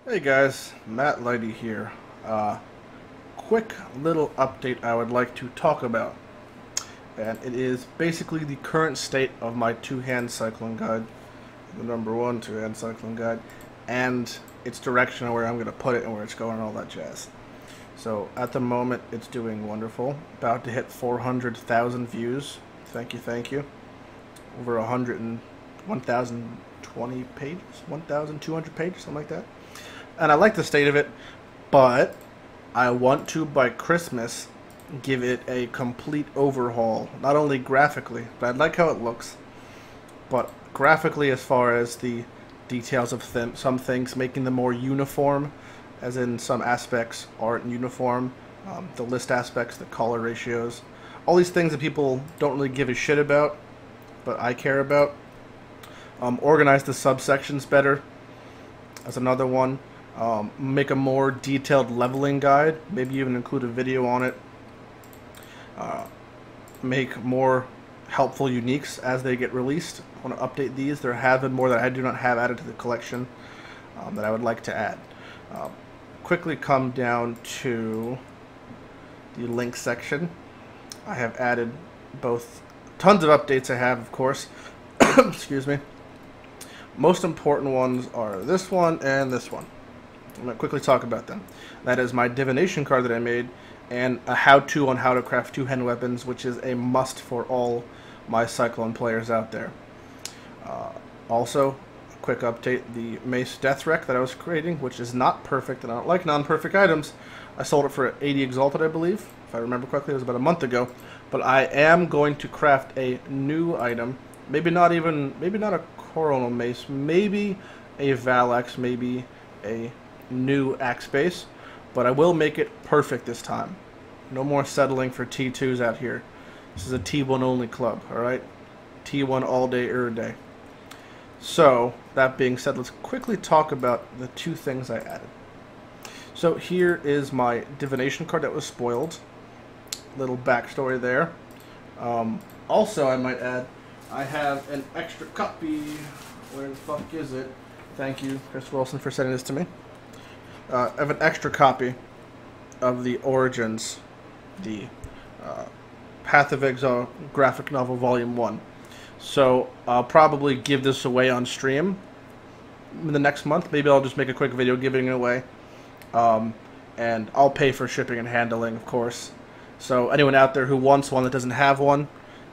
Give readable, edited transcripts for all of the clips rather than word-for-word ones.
Hey guys, Matt Lighty here. Quick little update I would like to talk about, and it is basically the current state of my two-hand cycling guide, the number one two-hand cycling guide, and its direction of where I'm going to put it and where it's going and all that jazz. So at the moment, it's doing wonderful. About to hit 400,000 views. Thank you, thank you. Over 1,020 pages, 1,200 pages, something like that. And I like the state of it, but I want to, by Christmas, give it a complete overhaul. Not only graphically, but I like how it looks, but graphically as far as the details of some things, making them more uniform, as in some aspects aren't uniform. The list aspects, the color ratios, all these things that people don't really give a shit about, but I care about. Organize the subsections better. That's another one. Make a more detailed leveling guide, maybe even include a video on it. Make more helpful uniques as they get released. I want to update these. There have been more that I do not have added to the collection that I would like to add. Quickly come down to the link section. I have added both tons of updates I have, of course. Excuse me. Most important ones are this one and this one. I'm going to quickly talk about them. That is my Divination card that I made, and a how-to on how to craft two-hand weapons, which is a must for all my Cyclone players out there. Also, a quick update, the Mace Death Wreck that I was creating, which is not perfect, and I don't like non-perfect items. I sold it for 80 Exalted, I believe. If I remember correctly, it was about a month ago. But I am going to craft a new item. Maybe not a Coronal Mace, maybe a Valax, maybe a new axe base, but I will make it perfect this time. No more settling for T2s out here. This is a T1 only club, alright? T1 all day, every day. So, that being said, let's quickly talk about the two things I added. So here is my Divination card that was spoiled. Little backstory there. Also, I might add, I have an extra copy. Where the fuck is it? Thank you, Chris Wilson, for sending this to me. I have an extra copy of the Origins, the Path of Exile graphic novel Volume 1. So I'll probably give this away on stream in the next month. Maybe I'll just make a quick video giving it away. And I'll pay for shipping and handling, of course. So anyone out there who wants one that doesn't have one,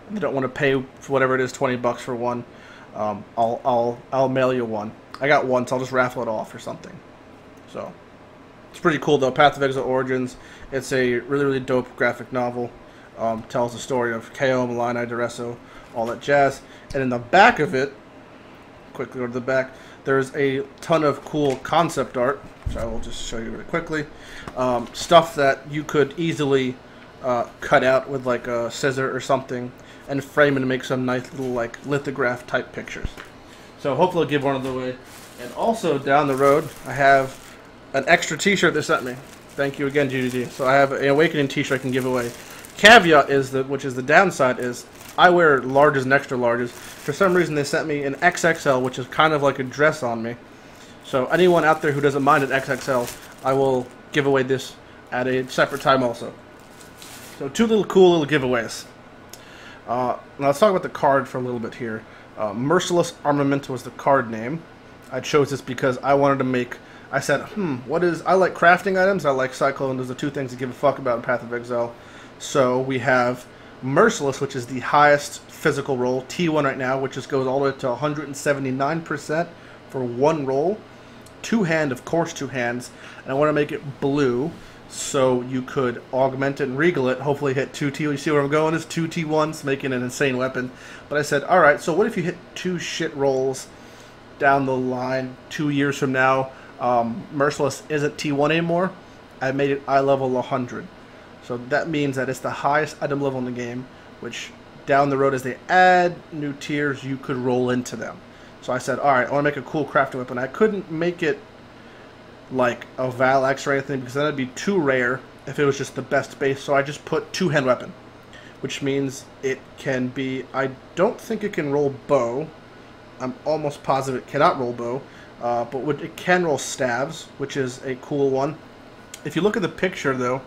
and they don't want to pay for whatever it is, 20 bucks for one, I'll mail you one. I got one, so I'll just raffle it off or something. So it's pretty cool though. Path of Exile Origins. It's a really dope graphic novel. Tells the story of KO, Milani, Duresso, all that jazz. And in the back of it, quickly go to the back, there's a ton of cool concept art, which I will just show you really quickly. Stuff that you could easily cut out with like a scissor or something and frame it and make some nice little like lithograph type pictures. So hopefully I'll give one of them away. And also down the road, I have an extra t-shirt they sent me. Thank you again, GDD. So I have an Awakening t-shirt I can give away. Caveat is that, which is the downside, is I wear larges and extra larges. For some reason they sent me an XXL, which is kind of like a dress on me. So anyone out there who doesn't mind an XXL, I will give away this at a separate time also. So two cool little giveaways. Now let's talk about the card for a little bit here. Merciless Armament was the card name. I chose this because I wanted to make... I said, I like crafting items, I like Cyclone, those are the two things to give a fuck about in Path of Exile. So we have Merciless, which is the highest physical roll, T1 right now, which just goes all the way to 179% for one roll. Two-hand, of course, two hands. And I want to make it blue, so you could augment it and regal it, hopefully hit 2T. You see where I'm going? It's 2 T1s, making an insane weapon. But I said, alright, so what if you hit two shit rolls down the line 2 years from now? Merciless isn't T1 anymore. I made it eye level 100. So that means that it's the highest item level in the game, which down the road as they add new tiers, you could roll into them. So I said, alright, I want to make a cool crafting weapon. I couldn't make it like a Valax or anything because then it'd be too rare if it was just the best base. So I just put two-hand weapon, which means it can be... I don't think it can roll bow. I'm almost positive it cannot roll bow. but it can roll stabs, which is a cool one. If you look at the picture, though,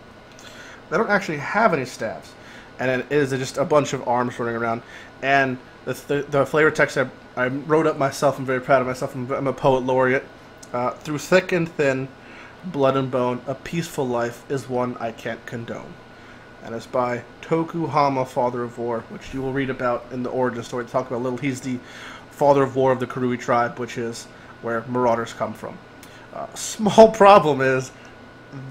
they don't actually have any stabs, and it is just a bunch of arms running around. And the flavor text I wrote up myself. I'm very proud of myself. I'm a poet laureate. Through thick and thin, blood and bone, a peaceful life is one I can't condone. And it's by Tokuhama, Father of War, which you will read about in the origin story. Talk about a little. He's the Father of War of the Kurui tribe, which is where marauders come from. Small problem is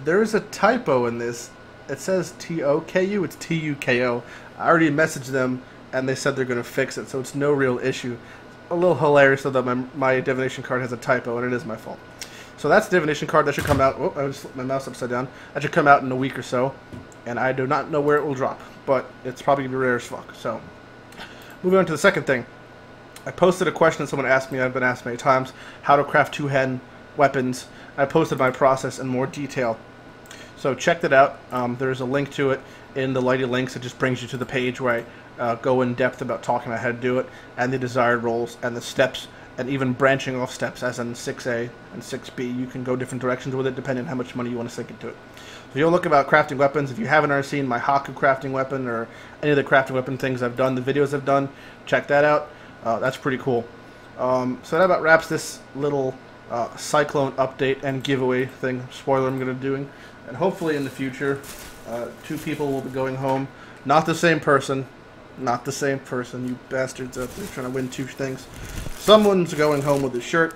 there's a typo in this. It says T-O-K-U. It's T-U-K-O. I already messaged them, and they said they're going to fix it, so it's no real issue. A little hilarious though that my divination card has a typo, and it is my fault. So that's the divination card. That should come out. Oh, I just flipped my mouse upside down. That should come out in a week or so, and I do not know where it will drop, but it's probably going to be rare as fuck. So, moving on to the second thing. I posted a question that someone asked me. I've been asked many times how to craft two-hand weapons. I posted my process in more detail. So check that out. There's a link to it in the Lighty links. It just brings you to the page where I go in depth about talking about how to do it, and the desired rolls, and the steps, and even branching off steps, as in 6A and 6B. You can go different directions with it depending on how much money you want to sink into it. So you'll look about crafting weapons. If you haven't already seen my Haku crafting weapon or any of the crafting weapon things I've done, the videos I've done, check that out. That's pretty cool. So that about wraps this little Cyclone update and giveaway thing, spoiler I'm going to be doing. And hopefully in the future, 2 people will be going home. Not the same person. Not the same person, you bastards out there trying to win 2 things. Someone's going home with a shirt.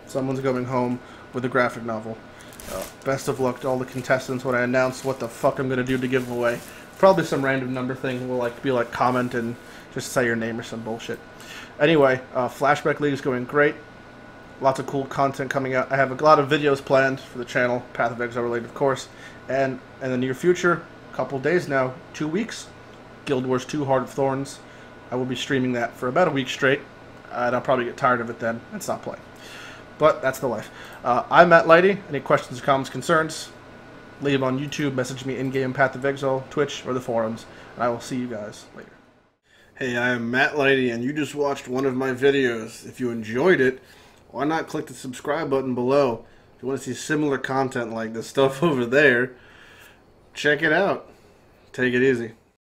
Someone's going home with a graphic novel. Best of luck to all the contestants when I announce what the fuck I'm going to do to give away. Probably some random number thing will be like comment and just say your name or some bullshit. Anyway, Flashback League is going great. Lots of cool content coming out. I have a lot of videos planned for the channel, Path of Exile related, of course. And in the near future, a couple days now, 2 weeks, Guild Wars 2 Heart of Thorns. I will be streaming that for about a week straight, and I'll probably get tired of it then and stop playing. But that's the life. I'm Matt Lighty. Any questions, comments, concerns, leave them on YouTube, message me in-game, Path of Exile, Twitch, or the forums, and I will see you guys later. Hey, I am Matt Lighty, and you just watched one of my videos. If you enjoyed it, why not click the subscribe button below? If you want to see similar content like this stuff over there, check it out. Take it easy.